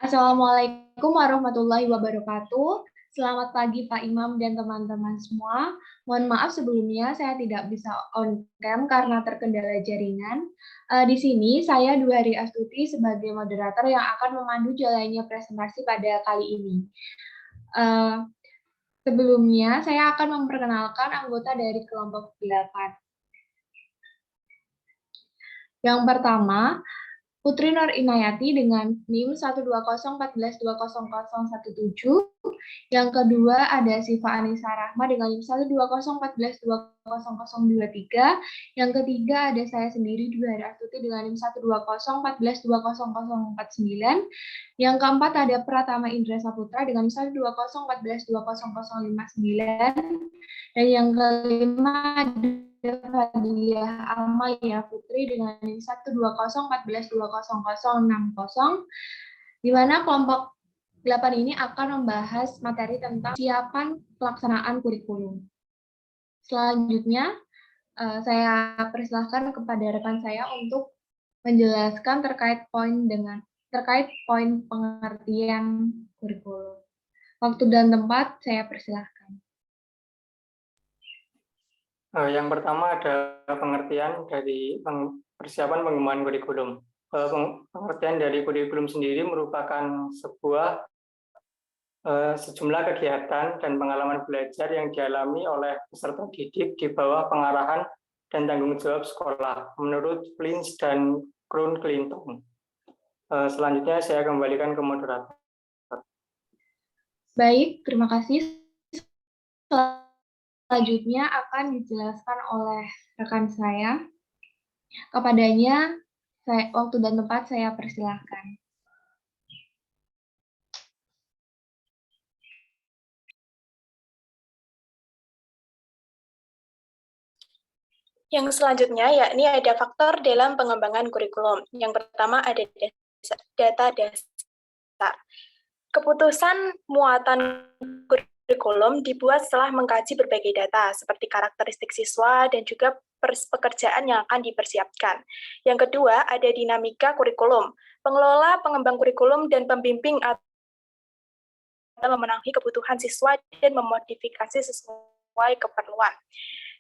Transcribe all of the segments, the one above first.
Assalamualaikum warahmatullahi wabarakatuh. Selamat pagi Pak Imam dan teman-teman semua. Mohon maaf sebelumnya saya tidak bisa on cam karena terkendala jaringan. Di sini saya Dwi Hari Astuti sebagai moderator yang akan memandu jalannya presentasi pada kali ini. Sebelumnya saya akan memperkenalkan anggota dari kelompok 8. Yang pertama, Putri Nur Inayati dengan NIM 12014200017. Yang kedua ada Siva Anissa Rahma dengan NIM 12014200023. Yang ketiga ada saya sendiri Dwi Hari Astuti dengan NIM 12014200049. Yang keempat ada Pratama Indra Saputra dengan NIM 12014200059. Dan yang kelima ada Fadiyah Amalia Putri dengan NIM 12014200060, di mana kelompok 8 ini akan membahas materi tentang siapan pelaksanaan kurikulum. Selanjutnya, saya persilahkan kepada rekan saya untuk menjelaskan terkait poin pengertian kurikulum. Waktu dan tempat saya persilahkan. Yang pertama ada pengertian dari persiapan pengembangan kurikulum. Pengertian dari kurikulum sendiri merupakan sejumlah kegiatan dan pengalaman belajar yang dialami oleh peserta didik di bawah pengarahan dan tanggung jawab sekolah, menurut Flins dan Crown Clinton. Selanjutnya saya kembalikan ke moderator. Baik, terima kasih. Selanjutnya akan dijelaskan oleh rekan saya. Kepadanya, waktu dan tempat saya persilahkan. Yang selanjutnya yakni ada faktor dalam pengembangan kurikulum. Yang pertama ada data dasar. Keputusan muatan kurikulum dibuat setelah mengkaji berbagai data, seperti karakteristik siswa dan juga pekerjaan yang akan dipersiapkan. Yang kedua, ada dinamika kurikulum. Pengelola, pengembang kurikulum, dan pembimbing atau memenuhi kebutuhan siswa dan memodifikasi sesuai keperluan.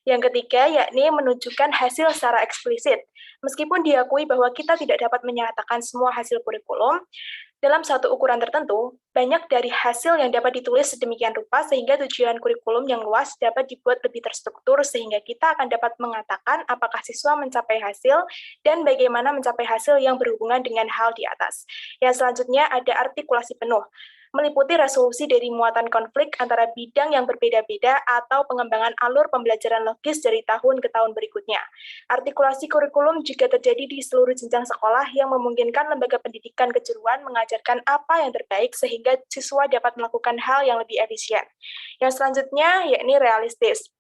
Yang ketiga, yakni menunjukkan hasil secara eksplisit. Meskipun diakui bahwa kita tidak dapat menyatakan semua hasil kurikulum, dalam satu ukuran tertentu, banyak dari hasil yang dapat ditulis sedemikian rupa sehingga tujuan kurikulum yang luas dapat dibuat lebih terstruktur sehingga kita akan dapat mengatakan apakah siswa mencapai hasil dan bagaimana mencapai hasil yang berhubungan dengan hal di atas. Yang selanjutnya ada artikulasi penuh, meliputi resolusi dari muatan konflik antara bidang yang berbeda-beda atau pengembangan alur pembelajaran logis dari tahun ke tahun berikutnya. Artikulasi kurikulum juga terjadi di seluruh jenjang sekolah yang memungkinkan lembaga pendidikan kejuruan mengajarkan apa yang terbaik sehingga siswa dapat melakukan hal yang lebih efisien. Yang selanjutnya yakni realistis.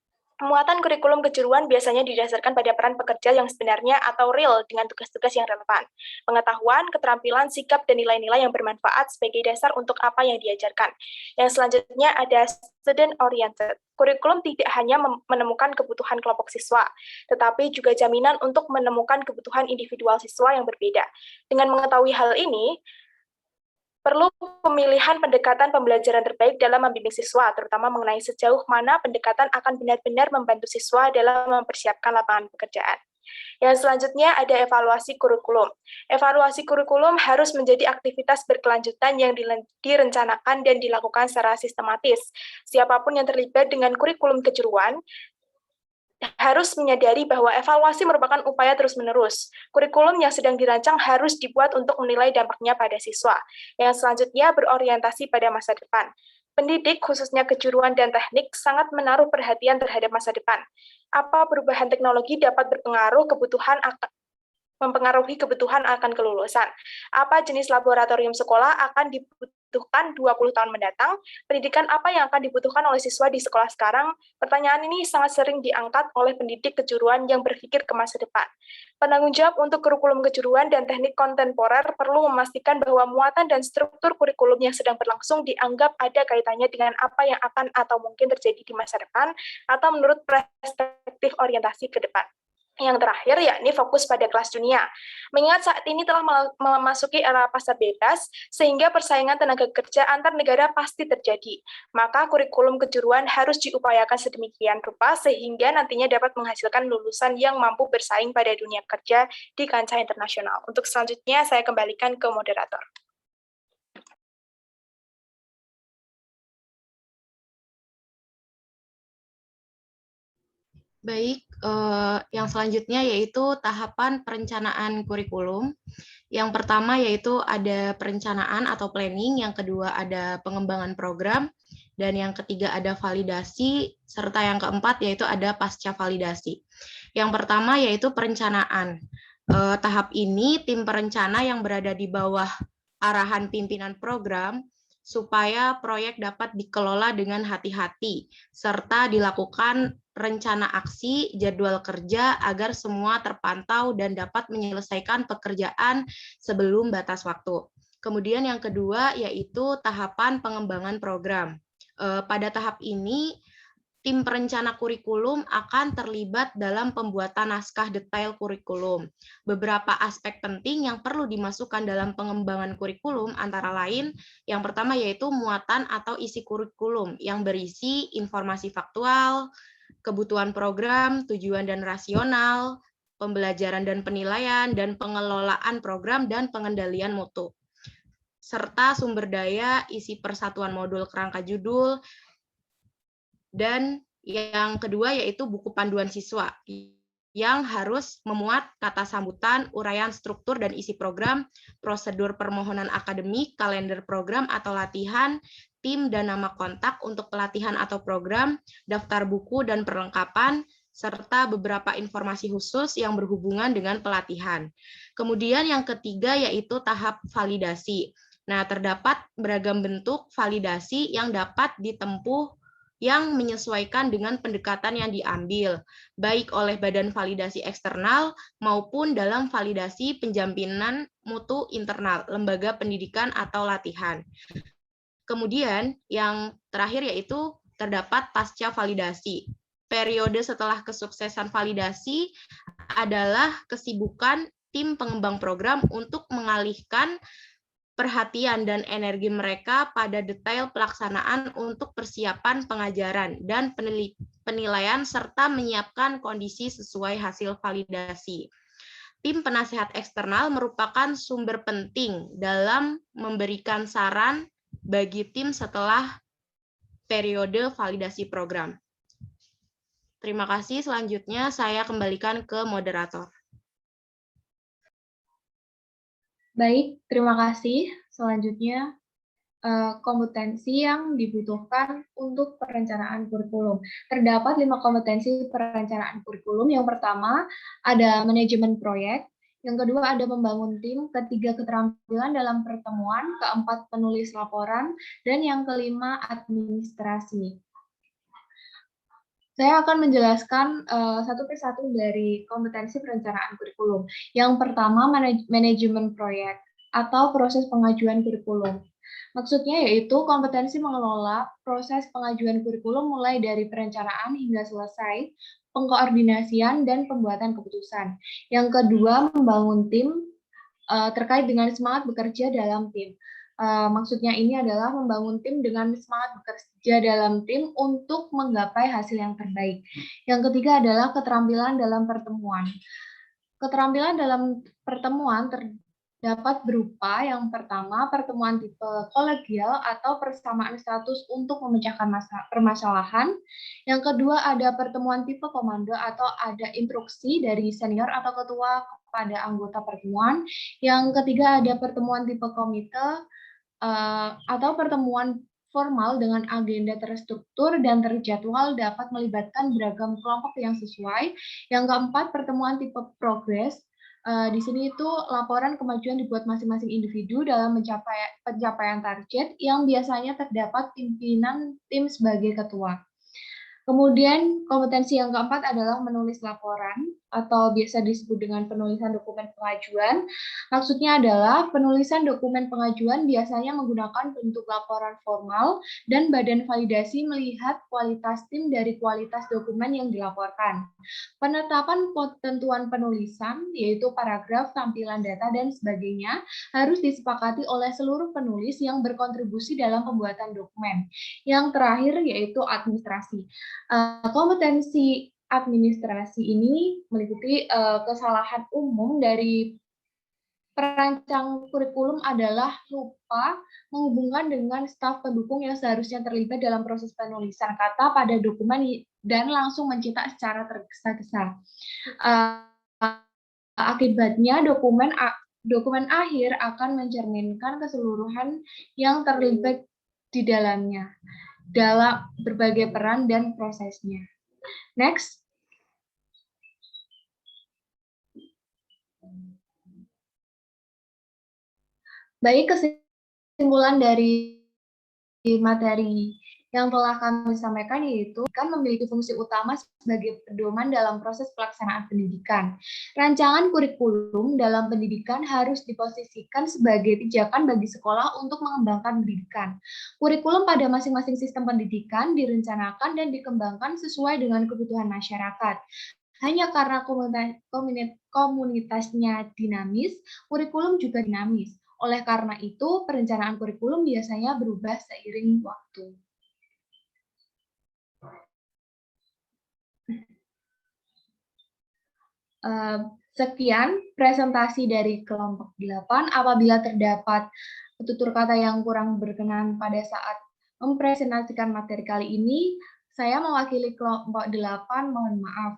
Muatan kurikulum kejuruan biasanya didasarkan pada peran pekerja yang sebenarnya atau real dengan tugas-tugas yang relevan. Pengetahuan, keterampilan, sikap, dan nilai-nilai yang bermanfaat sebagai dasar untuk apa yang diajarkan. Yang selanjutnya ada student-oriented. Kurikulum tidak hanya menemukan kebutuhan kelompok siswa, tetapi juga jaminan untuk menemukan kebutuhan individual siswa yang berbeda. Dengan mengetahui hal ini, perlu pemilihan pendekatan pembelajaran terbaik dalam membimbing siswa, terutama mengenai sejauh mana pendekatan akan benar-benar membantu siswa dalam mempersiapkan lapangan pekerjaan. Yang selanjutnya ada evaluasi kurikulum. Evaluasi kurikulum harus menjadi aktivitas berkelanjutan yang direncanakan dan dilakukan secara sistematis. Siapapun yang terlibat dengan kurikulum kejuruan harus menyadari bahwa evaluasi merupakan upaya terus-menerus. Kurikulum yang sedang dirancang harus dibuat untuk menilai dampaknya pada siswa. Yang selanjutnya berorientasi pada masa depan. Pendidik, khususnya kejuruan dan teknik, sangat menaruh perhatian terhadap masa depan. Apa perubahan teknologi dapat mempengaruhi kebutuhan akan kelulusan. Apa jenis laboratorium sekolah akan dibutuhkan 20 tahun mendatang? Pendidikan apa yang akan dibutuhkan oleh siswa di sekolah sekarang? Pertanyaan ini sangat sering diangkat oleh pendidik kejuruan yang berpikir ke masa depan. Penanggung jawab untuk kurikulum kejuruan dan teknik kontemporer perlu memastikan bahwa muatan dan struktur kurikulum yang sedang berlangsung dianggap ada kaitannya dengan apa yang akan atau mungkin terjadi di masa depan atau menurut perspektif orientasi ke depan. Yang terakhir, yakni fokus pada kelas dunia. Mengingat saat ini telah memasuki era pasar bebas, sehingga persaingan tenaga kerja antar negara pasti terjadi. Maka kurikulum kejuruan harus diupayakan sedemikian rupa, sehingga nantinya dapat menghasilkan lulusan yang mampu bersaing pada dunia kerja di kancah internasional. Untuk selanjutnya, saya kembalikan ke moderator. Baik, yang selanjutnya yaitu tahapan perencanaan kurikulum. Yang pertama yaitu ada perencanaan atau planning, yang kedua ada pengembangan program, dan yang ketiga ada validasi, serta yang keempat yaitu ada pasca validasi. Yang pertama yaitu perencanaan. Tahap ini tim perencana yang berada di bawah arahan pimpinan program supaya proyek dapat dikelola dengan hati-hati, serta dilakukan rencana aksi, jadwal kerja agar semua terpantau dan dapat menyelesaikan pekerjaan sebelum batas waktu. Kemudian yang kedua yaitu tahapan pengembangan program. Pada tahap ini, tim perencana kurikulum akan terlibat dalam pembuatan naskah detail kurikulum. Beberapa aspek penting yang perlu dimasukkan dalam pengembangan kurikulum antara lain, yang pertama yaitu muatan atau isi kurikulum yang berisi informasi faktual, kebutuhan program, tujuan dan rasional, pembelajaran dan penilaian, dan pengelolaan program dan pengendalian mutu. Serta sumber daya, isi persatuan modul kerangka judul, dan yang kedua yaitu buku panduan siswa yang harus memuat kata sambutan, uraian struktur dan isi program, prosedur permohonan akademik, kalender program atau latihan, tim dan nama kontak untuk pelatihan atau program, daftar buku dan perlengkapan, serta beberapa informasi khusus yang berhubungan dengan pelatihan. Kemudian yang ketiga yaitu tahap validasi. Nah, terdapat beragam bentuk validasi yang dapat ditempuh yang menyesuaikan dengan pendekatan yang diambil, baik oleh badan validasi eksternal maupun dalam validasi penjaminan mutu internal, lembaga pendidikan atau latihan. Kemudian yang terakhir yaitu terdapat pasca validasi. Periode setelah kesuksesan validasi adalah kesibukan tim pengembang program untuk mengalihkan perhatian dan energi mereka pada detail pelaksanaan untuk persiapan pengajaran dan penilaian serta menyiapkan kondisi sesuai hasil validasi. Tim penasehat eksternal merupakan sumber penting dalam memberikan saran bagi tim setelah periode validasi program. Terima kasih. Selanjutnya saya kembalikan ke moderator. Baik, terima kasih. Selanjutnya, kompetensi yang dibutuhkan untuk perencanaan kurikulum. Terdapat 5 kompetensi perencanaan kurikulum. Yang pertama, ada manajemen proyek. Yang kedua, ada membangun tim. Ketiga, keterampilan dalam pertemuan. Keempat, penulis laporan. Dan yang kelima, administrasi. Saya akan menjelaskan satu persatu dari kompetensi perencanaan kurikulum. Yang pertama, manajemen proyek atau proses pengajuan kurikulum. Maksudnya yaitu kompetensi mengelola proses pengajuan kurikulum mulai dari perencanaan hingga selesai, pengkoordinasian, dan pembuatan keputusan. Yang kedua, membangun tim terkait dengan semangat bekerja dalam tim. Maksudnya ini adalah membangun tim dengan semangat bekerja dalam tim untuk menggapai hasil yang terbaik. Yang ketiga adalah keterampilan dalam pertemuan. Keterampilan dalam pertemuan terdapat berupa yang pertama pertemuan tipe kolegial atau persamaan status untuk memecahkan permasalahan. Yang kedua ada pertemuan tipe komando atau ada instruksi dari senior atau ketua kepada anggota pertemuan. Yang ketiga ada pertemuan tipe komite atau pertemuan formal dengan agenda terstruktur dan terjadwal dapat melibatkan beragam kelompok yang sesuai. Yang keempat, pertemuan tipe progres. Di sini itu laporan kemajuan dibuat masing-masing individu dalam pencapaian target yang biasanya terdapat pimpinan tim sebagai ketua. Kemudian kompetensi yang keempat adalah menulis laporan. atau biasa disebut dengan penulisan dokumen pengajuan. Maksudnya adalah penulisan dokumen pengajuan biasanya menggunakan bentuk laporan formal dan badan validasi melihat kualitas tim dari kualitas dokumen yang dilaporkan. Penetapan ketentuan penulisan, yaitu paragraf, tampilan data, dan sebagainya, harus disepakati oleh seluruh penulis yang berkontribusi dalam pembuatan dokumen. Yang terakhir yaitu administrasi. Kompetensi administrasi ini meliputi kesalahan umum dari perancang kurikulum adalah lupa menghubungkan dengan staf pendukung yang seharusnya terlibat dalam proses penulisan kata pada dokumen dan langsung mencetak secara tergesa-gesa. Akibatnya dokumen akhir akan mencerminkan keseluruhan yang terlibat di dalamnya dalam berbagai peran dan prosesnya. Next. Baik, kesimpulan dari materi yang telah kami sampaikan yaitu kan memiliki fungsi utama sebagai pedoman dalam proses pelaksanaan pendidikan. Rancangan kurikulum dalam pendidikan harus diposisikan sebagai pijakan bagi sekolah untuk mengembangkan pendidikan. Kurikulum pada masing-masing sistem pendidikan direncanakan dan dikembangkan sesuai dengan kebutuhan masyarakat. Hanya karena komunitasnya dinamis, kurikulum juga dinamis. Oleh karena itu, perencanaan kurikulum biasanya berubah seiring waktu. Sekian presentasi dari kelompok 8. Apabila terdapat tutur kata yang kurang berkenan pada saat mempresentasikan materi kali ini, saya mewakili kelompok 8, mohon maaf.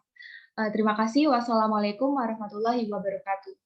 Terima kasih. Wassalamualaikum warahmatullahi wabarakatuh.